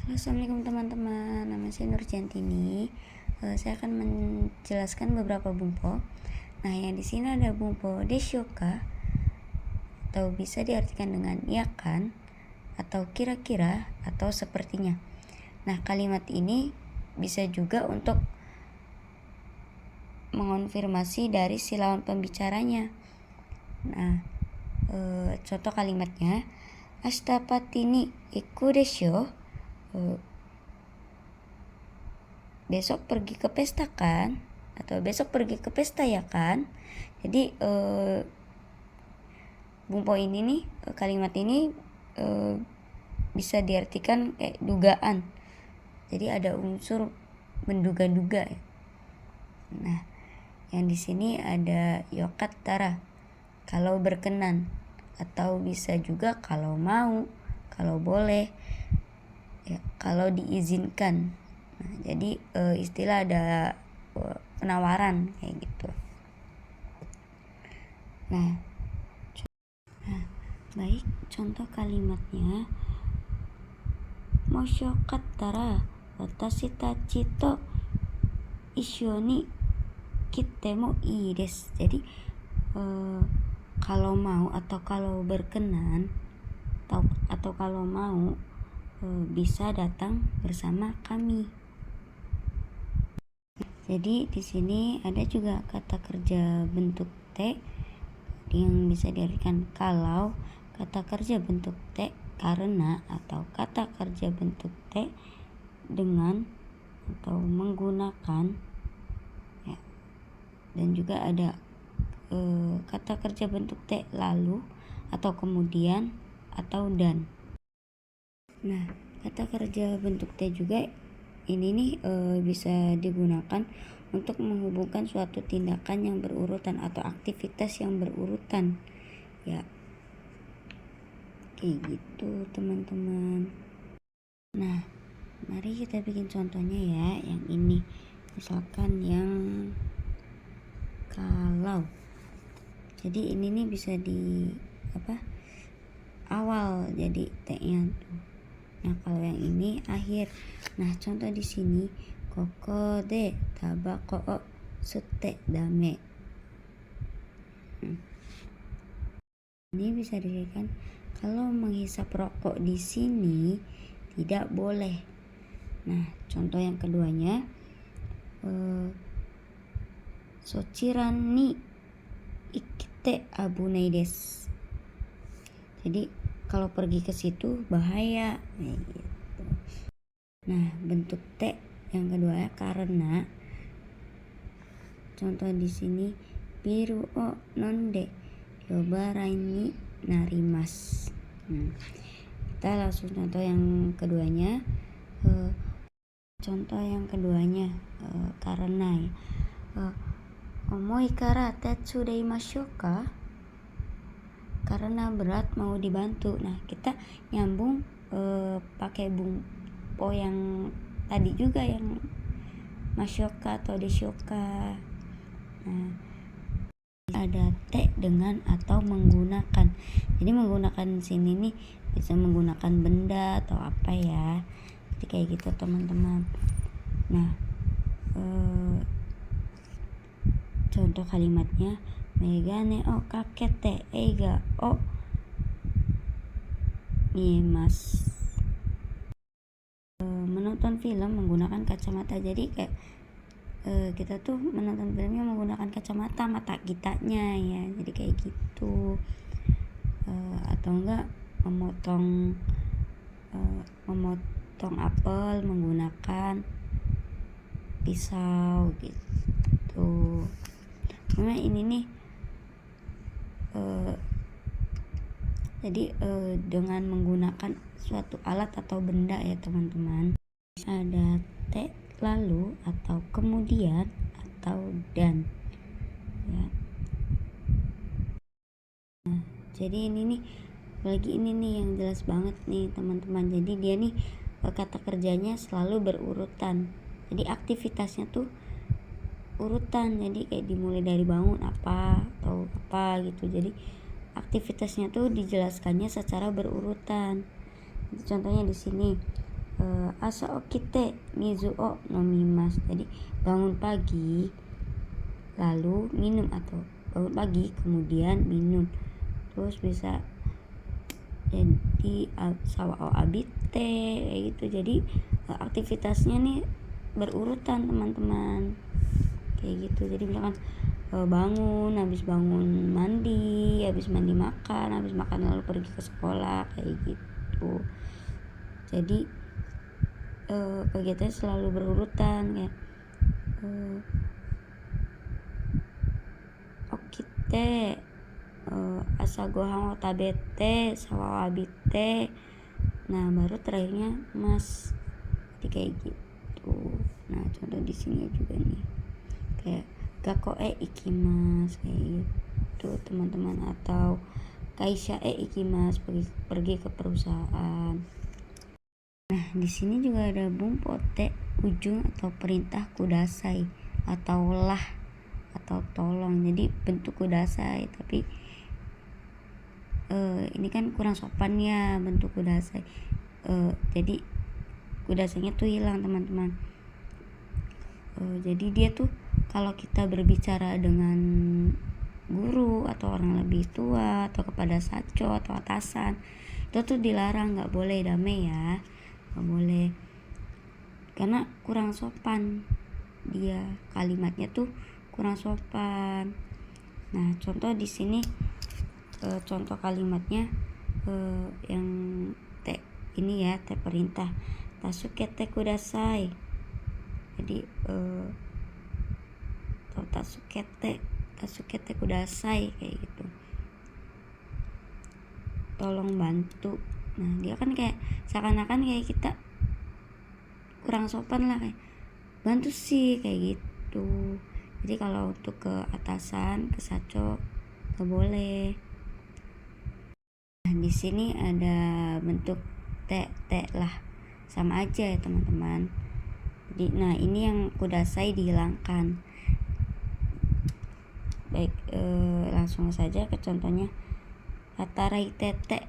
Halo, assalamualaikum teman-teman. Nama saya Nurjantini. Saya akan menjelaskan beberapa bumpo. Nah, yang di sini ada bumpo desyoka atau bisa diartikan dengan ya kan, atau kira-kira, atau sepertinya. Nah, kalimat ini bisa juga untuk mengonfirmasi dari si lawan pembicaranya. Nah, contoh kalimatnya, Ashita patini iku desyo. Besok pergi ke pesta kan, atau besok pergi ke pesta ya kan. Jadi bumpo ini nih, kalimat ini bisa diartikan kayak dugaan. Jadi ada unsur menduga-duga ya. Nah, yang di sini ada yokattara, kalau berkenan, atau bisa juga kalau mau, kalau boleh ya, kalau diizinkan. Nah, jadi istilah ada penawaran kayak gitu. Nah, baik, contoh kalimatnya, Moshokattara watashi tachi to issho ni kitte mo ii desu. Jadi kalau mau atau kalau berkenan atau kalau mau bisa datang bersama kami. Jadi di sini ada juga kata kerja bentuk T yang bisa diartikan kalau, kata kerja bentuk T karena, atau kata kerja bentuk T dengan atau menggunakan ya. Dan juga ada kata kerja bentuk T lalu, atau kemudian, atau dan. Nah, kata kerja bentuk T juga ini nih bisa digunakan untuk menghubungkan suatu tindakan yang berurutan atau aktivitas yang berurutan ya, kayak gitu teman-teman. Nah, mari kita bikin contohnya ya, yang ini misalkan yang kalau. Jadi ini nih bisa di awal jadi T-nya tuh. Nah, kalau yang ini akhir. Nah, contoh di sini, koko de tabako o sutte dame. Ini bisa dikatakan kalau menghisap rokok di sini tidak boleh. Nah, contoh yang keduanya, sochiran ni ikite abunai desu. Jadi kalau pergi ke situ bahaya. Nah, bentuk T yang kedua ya, karena. Contoh di sini, biru o nonde yobarai ni narimas. Kita langsung contoh yang keduanya. Karena ya. Omoi kara tetsu deimashou ka? Karena berat mau dibantu. Nah, kita nyambung pakai bumpo yang tadi juga, yang masyoka atau desyoka. Nah, ada T dengan atau menggunakan. Jadi menggunakan sini nih bisa menggunakan benda atau apa ya. Jadi kayak gitu teman-teman. Nah, contoh kalimatnya, megane o kakete eiga o miemasu. Menonton film menggunakan kacamata. Jadi kayak kita tuh menonton filmnya menggunakan kacamata mata kitanya ya. Jadi kayak gitu. Atau enggak memotong apel menggunakan pisau gitu. Nah, ini nih jadi dengan menggunakan suatu alat atau benda ya teman-teman. Ada T lalu, atau kemudian, atau dan ya. Nah, jadi ini nih yang jelas banget nih teman-teman. Jadi dia nih kata kerjanya selalu berurutan. Jadi aktivitasnya tuh urutan. Jadi kayak dimulai dari bangun apa atau apa gitu. Jadi aktivitasnya tuh dijelaskannya secara berurutan. Contohnya di sini, asa okite mizuo nomimasu. Jadi bangun pagi lalu minum, atau bangun pagi kemudian minum. Terus bisa jadi sawao abite kayak gitu. Jadi aktivitasnya nih berurutan teman-teman kayak gitu. Jadi misalkan habis bangun mandi, habis mandi makan, habis makan lalu pergi ke sekolah kayak gitu. Jadi kegiatannya selalu berurutan kayak okite asa gohan wa tabete sawao abite. Nah baru terakhirnya mas. Jadi kayak gitu. Nah contoh di sini juga nih kayak gakoe ikimasu kayak gitu teman-teman, atau kaisha ikimasu, pergi ke perusahaan. Nah di sini juga ada bumpote, ujung atau perintah kudasai atau lah atau tolong. Jadi bentuk kudasai, tapi ini kan kurang sopan ya bentuk kudasai. Jadi kudasainya tuh hilang teman-teman. Jadi dia tuh kalau kita berbicara dengan guru atau orang lebih tua atau kepada sacho atau atasan, itu tuh dilarang, nggak boleh damai ya, nggak boleh, karena kurang sopan, dia kalimatnya tuh kurang sopan. Nah contoh di sini contoh kalimatnya yang te ini ya, te perintah tasukete kudasai. Jadi tasukete kudasai kayak gitu, tolong bantu. Nah dia kan kayak seakan-akan kayak kita kurang sopan lah, kayak bantu sih kayak gitu. Jadi kalau untuk ke atasan, ke sacho gak boleh. Nah di sini ada bentuk te lah, sama aja ya teman-teman. Jadi nah ini yang kudasai dihilangkan. Baik, langsung saja ke contohnya. Hatarai tete,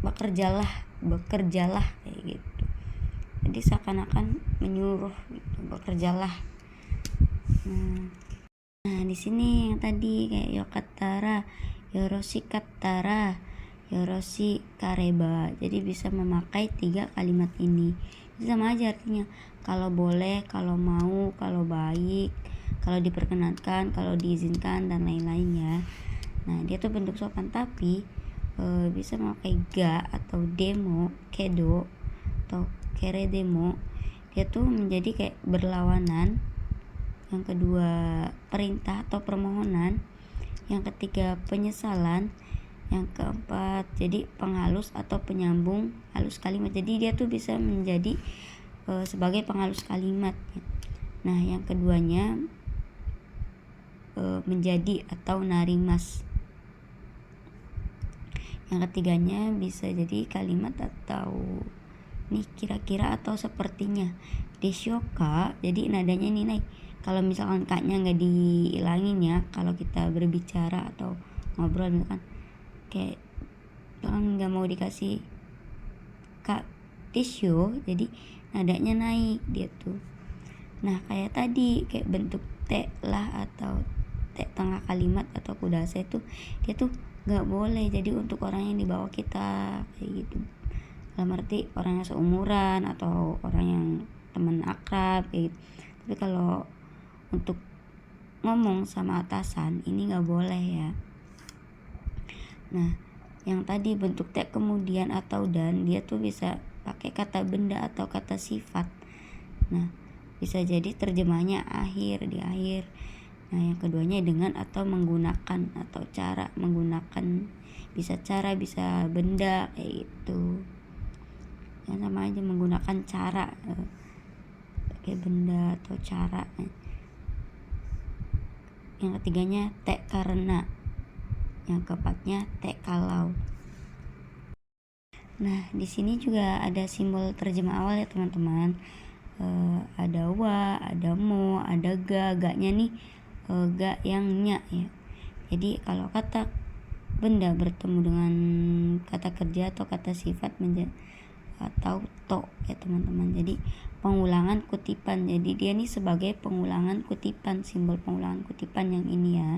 bekerjalah kayak gitu. Jadi seakan-akan menyuruh gitu, bekerjalah. Nah di sini yang tadi kayak yokatara, yoroshi katara, yoroshi kareba. Jadi bisa memakai 3 kalimat ini. Jadi sama aja artinya, kalau boleh, kalau mau, kalau baik, kalau diperkenankan, kalau diizinkan, dan lain-lain ya. Nah dia tuh bentuk sopan, tapi bisa memakai ga atau demo, kedo atau kere demo. Dia tuh menjadi kayak berlawanan. Yang kedua perintah atau permohonan. Yang ketiga penyesalan. Yang keempat jadi penghalus atau penyambung halus kalimat. Jadi dia tuh bisa menjadi sebagai penghalus kalimat. Nah yang keduanya menjadi atau narimas. Yang ketiganya bisa jadi kalimat atau nih kira-kira atau sepertinya. Deshoka, jadi nadanya ini naik. Kalau misalkan kaknya nggak dihilangin ya, kalau kita berbicara atau ngobrol misalkan kayak nggak mau dikasih kak desho, jadi nadanya naik dia tuh. Nah kayak tadi kayak bentuk te lah atau te tengah kalimat atau kudasai tuh dia tuh nggak boleh. Jadi untuk orang yang di bawah kita kayak gitu, dalam arti orang yang seumuran atau orang yang teman akrab kayak gitu. Tapi kalau untuk ngomong sama atasan ini nggak boleh ya. Nah yang tadi bentuk te kemudian atau dan, dia tuh bisa pakai kata benda atau kata sifat. Nah bisa jadi terjemahnya akhir, di akhir. Nah yang keduanya dengan atau menggunakan atau cara menggunakan, bisa cara bisa benda kayak gitu. Yang sama aja menggunakan cara, pakai benda atau cara. Yang ketiganya te karena, yang keempatnya te kalau. Nah di sini juga ada simbol terjemah awal ya teman-teman. Ada wa, ada mo, ada ga-nya nih ga yang nya ya. Jadi kalau kata benda bertemu dengan kata kerja atau kata sifat atau to ya teman-teman. Jadi pengulangan kutipan. Jadi dia nih sebagai pengulangan kutipan, simbol pengulangan kutipan yang ini ya.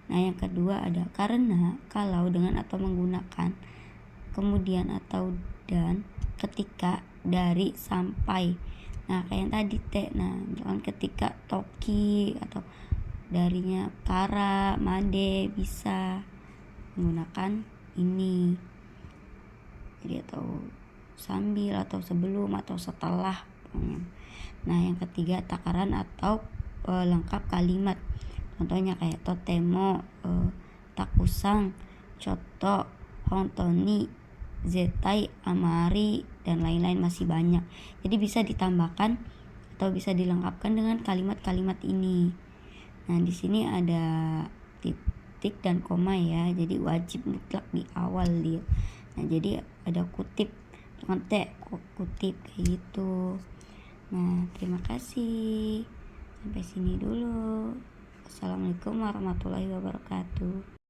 Nah, yang kedua ada karena, kalau, dengan atau menggunakan, kemudian atau dan, ketika, dari, sampai. Nah, kayak yang tadi teh. Nah, misalkan ketika toki atau darinya kara, made, bisa menggunakan ini. Jadi atau sambil atau sebelum atau setelah. Nah, yang ketiga takaran atau lengkap kalimat. Contohnya kayak totemo, takusang, coto, hontoni, zetai, amari, dan lain-lain, masih banyak. Jadi bisa ditambahkan atau bisa dilengkapkan dengan kalimat-kalimat ini. Nah, di sini ada titik dan koma ya. Jadi wajib mutlak di awal dia. Nah, jadi ada kutip, nanti kutip kayak gitu. Nah, terima kasih. Sampai sini dulu. Assalamualaikum warahmatullahi wabarakatuh.